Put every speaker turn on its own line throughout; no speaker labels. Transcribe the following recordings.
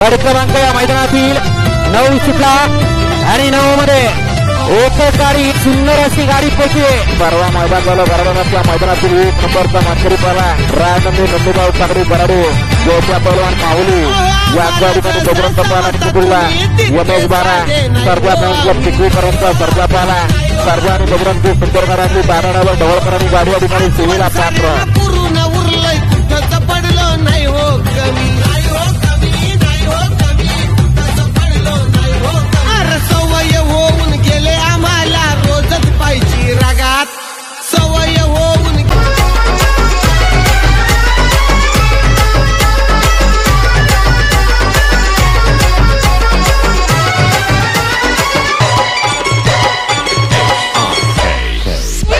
गाडी क्रमांक या मैदानातील 9 सुटला आणि 9 मध्ये एक गाडी सुंदर अशी गाडी पोहोचली. परवा मैदान झालं बरोबर मैदानातील 1 नंबरचा मानकरी पाला राजनंदी नंदूभाऊ काकडी बराडे गोप्या पहलवान माहुली या गाडीमध्ये जोपर्यंत पाला टिकूला यमेश बारा सर्जा क्लब टिकूकरांचा सर्जा पाला सर्जा आणि जोपर्यंत सुंदरकरांनी बाराडावर ढवळकरांनी गाडी या ठिकाणी सेवेला पात्र
पडलं नाही हो कमी सवय होऊन गेले आम्हाला रोजच पाहिजे रागात सवय होऊन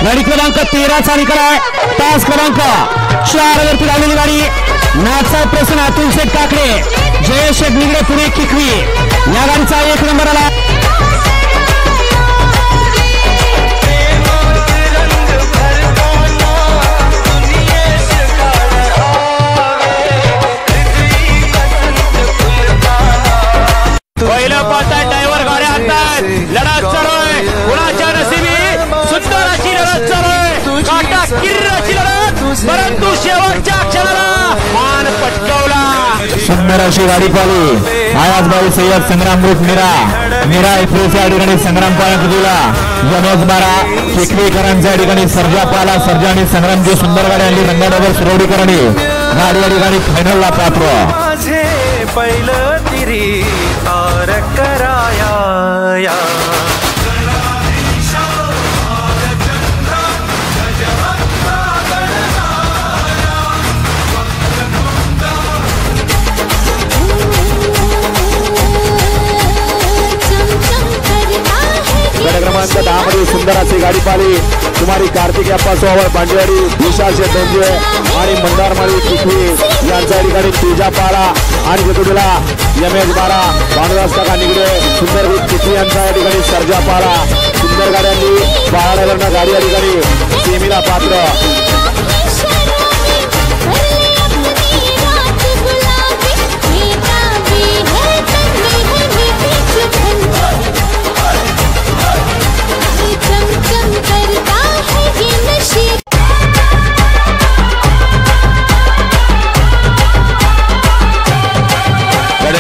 गाडी क्रमांक 13चा निकाल आहे. तास क्रमांक 4 वरती लागलेली गाडी नाथसाहेब प्रसन्न अतुल शेठ काकडे जयेश शेठ निगडे पुणे किकवी या गाडीचा 1 नंबर आला. पहिलं पाहताय ड्रायव्हर गाड्या आणताय लढत चालू आहे कुणाच्या नशिबी सुंदराची लढत चालू आहे काटा किर्राची लढत परंतु शेवटच्या क्षणाला मान पटकावला. सुंदर अशी गाडी पाहिली आयाज भाई सय्यद संग्राम ग्रुप मीरा एक्सप्रेस या ठिकाणी संग्राम पाला दिला यमेश बारा चिखलीकरांच्या ठिकाणी सर्जा पाला सर्जा आणि संग्राम जी सुंदर गाडी आणली रंगाडावर सुरवडीकरांनी गाडी या ठिकाणी फायनलला पात्र.
पहिलं तिरी तार कराया
क्रमांक 10 मध्ये सुंदर अशी गाडी पाहिली कुमारी कार्तिक अप्पा सोहर पांडेवाडी विशाल शेठ डोंजे आणि मंदारमाळी चिखली यांच्या ठिकाणी तेजा पाला आणि जेतुला यमेश बारा भानुदास काका निगडे सुंदर चिखली यांच्या या ठिकाणी सर्जा पाला सुंदर गाड्यांनी बाळावरनं गाडी या ठिकाणी सेमीला पात्र.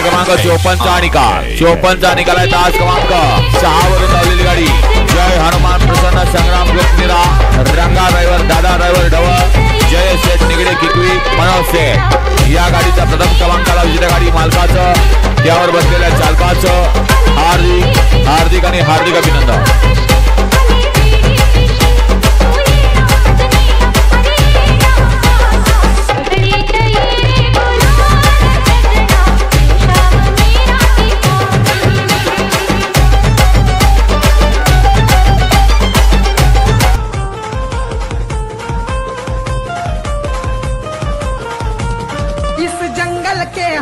क्रमांक 54चा निकाल आहे. तास क्रमांक 6 वरून लावलेली गाडी जय हनुमान प्रसन्न संग्राम ग्रुप मीरा रंगा ड्रायव्हर दादा ड्रायव्हर ढवळ जय शेठ निगडे किकवी मनोज शेठ या गाडीचा प्रथम क्रमांकाला विजेत्या गाडी मालकाचं त्यावर बसलेल्या चालकाचं हार्दिक आणि हार्दिक अभिनंदन.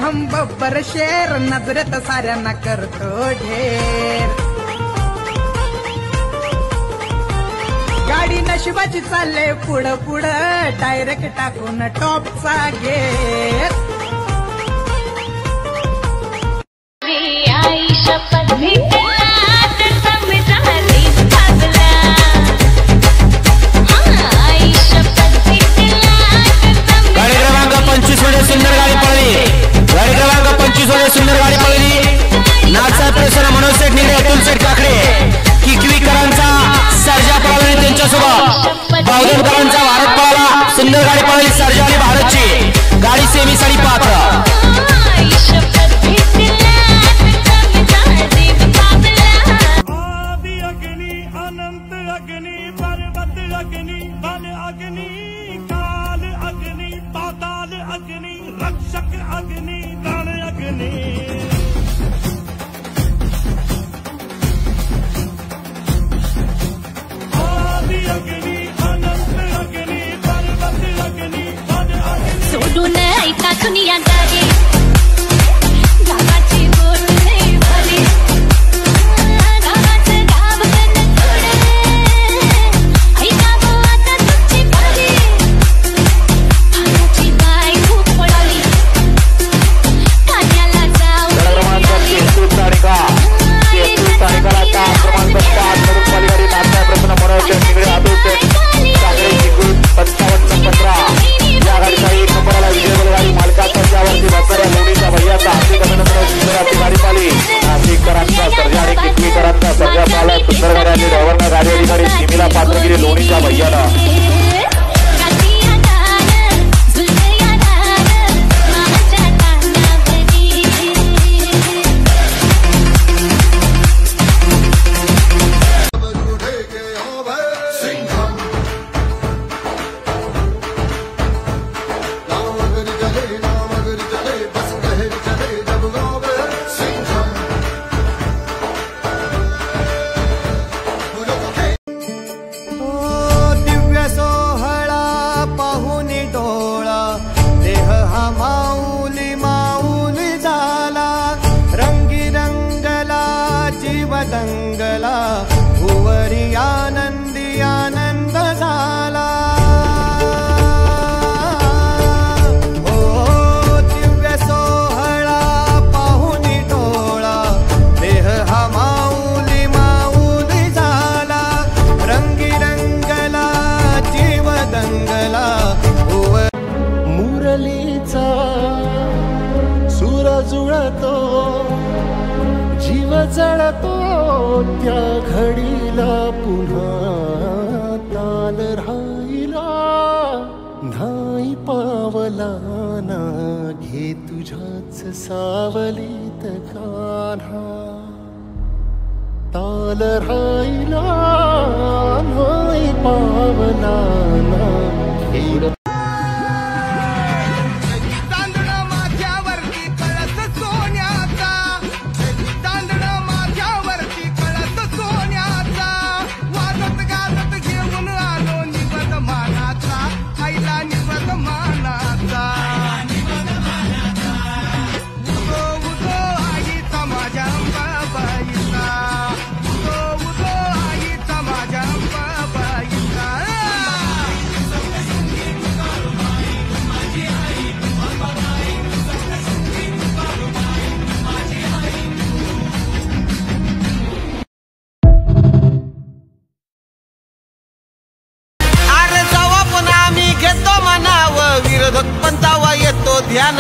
हम बब्बर शेर नजरेत साऱ्यांना करतो ढेर गाडी नशिबाची चालले पुढं पुढं डायरेक्ट टाकून टॉपचा गेर
सुंदर गाडी पळली गाडी क्रमांक 25 मध्ये सुंदर गाडी पळली नाथसाहेब प्रसन्न मनोज शेठ निगडे अतुल शेठ काकडे किकवीकरांचा सर्जा पळाला त्यांच्यासोबत बावधनकरांचा भारत पळाला सुंदर गाडी पळली सर्जा आणि भारतची गाडी सेमीसाठी पात्र.
रक्षक अग्नि प्राण अग्नि आदि अग्नि अनंत अग्नि पर्वत अग्नि वन अग्नि
सोडून ऐका दुनिया दारी गावाची बोलणे भरी गावाचं गाव गण थोडे ऐका आता तुमची बारी भावाची बाय खूप पळाली कान्याला जाऊ
जुळतो जीव जळतो त्या घडीला पुन्हा ताल राहिला नाही पावलाना घे तुझ्याच सावलीत कान्हा ताल राहिला नाही पावलाना घे
विरोधक पंतावा येतो ध्यान